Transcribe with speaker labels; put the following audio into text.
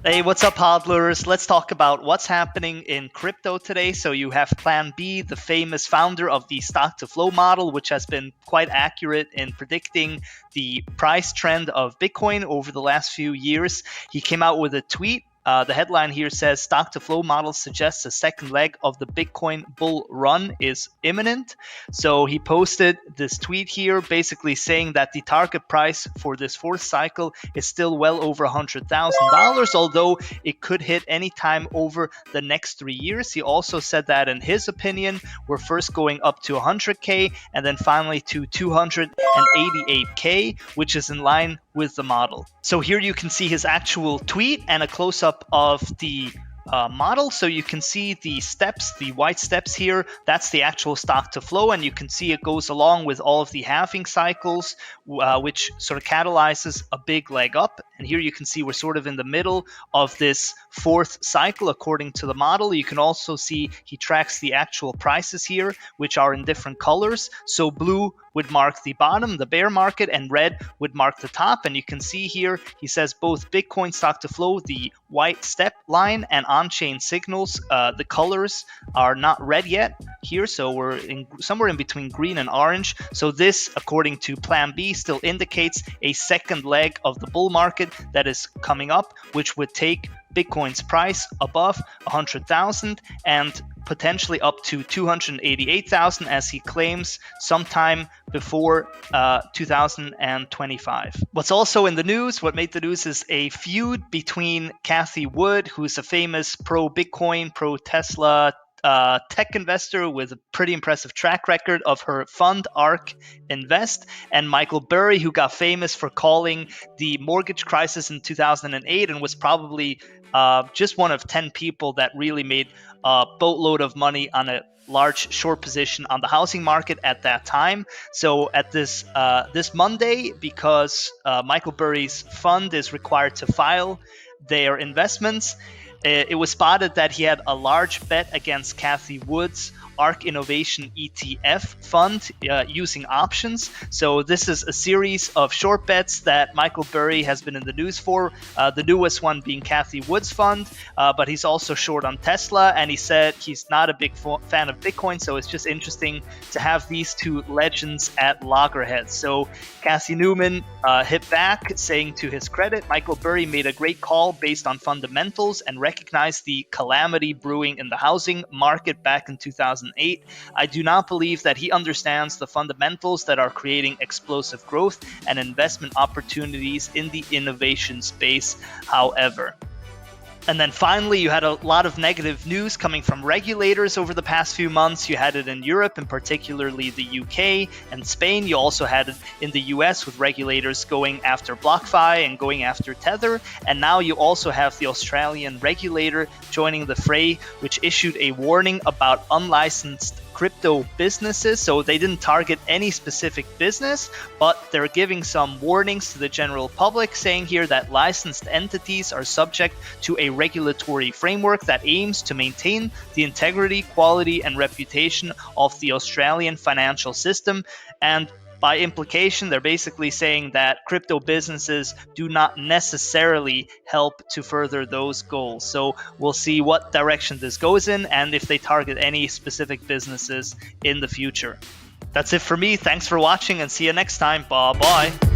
Speaker 1: Hey, what's up, hodlers? Let's talk about what's happening in crypto today. So you have Plan B, the famous founder of the stock to flow model, which has been quite accurate in predicting the price trend of Bitcoin over the last few years. He came out with a tweet. The headline here says stock to flow model suggests a second leg of the Bitcoin bull run is imminent. So he posted this tweet here basically saying that the target price for this fourth cycle is still well over $100,000, although it could hit any time over the next 3 years. He also said that in his opinion, we're first going up to 100K and then finally to 288K, which is in line with the model. So here you can see his actual tweet and a close-up of the model. So you can see the steps, the white steps here, that's the actual stock to flow, and you can see it goes along with all of the halving cycles, which sort of catalyzes a big leg up. And here you can see we're sort of in the middle of this fourth cycle according to the model. You can also see he tracks the actual prices here, which are in different colors. So blue would mark the bottom, the bear market, and red would mark the top. And you can see here, he says both Bitcoin stock to flow, the white step line, and on-chain signals, the colors are not red yet here. So we're somewhere in between green and orange. So this, according to Plan B, still indicates a second leg of the bull market that is coming up, which would take Bitcoin's price above 100,000 and potentially up to 288,000, as he claims, sometime before 2025. What's also in the news, what made the news, is a feud between Cathie Wood, who's a famous pro-Bitcoin, pro-Tesla tech investor with a pretty impressive track record of her fund ARK Invest, and Michael Burry, who got famous for calling the mortgage crisis in 2008 and was probably just one of 10 people that really made a boatload of money on a large short position on the housing market at that time. So at this Monday, because Michael Burry's fund is required to file their investments, it was spotted that he had a large bet against Cathie Wood's ARK Innovation ETF fund using options. So this is a series of short bets that Michael Burry has been in the news for, the newest one being Cathie Wood's fund, but he's also short on Tesla, and he said he's not a big fan of Bitcoin, so it's just interesting to have these two legends at loggerheads. So Cassie Newman hit back, saying to his credit, Michael Burry made a great call based on fundamentals and recognized the calamity brewing in the housing market back in 2008. I do not believe that he understands the fundamentals that are creating explosive growth and investment opportunities in the innovation space, however. And then finally, you had a lot of negative news coming from regulators over the past few months. You had it in Europe, and particularly the UK and Spain. You also had it in the US with regulators going after BlockFi and going after Tether. And now you also have the Australian regulator joining the fray, which issued a warning about unlicensed crypto businesses. So they didn't target any specific business, but they're giving some warnings to the general public, saying here that licensed entities are subject to a regulatory framework that aims to maintain the integrity, quality, and reputation of the Australian financial system. And by implication, they're basically saying that crypto businesses do not necessarily help to further those goals. So we'll see what direction this goes in and if they target any specific businesses in the future. That's it for me. Thanks for watching and see you next time. Bye-bye.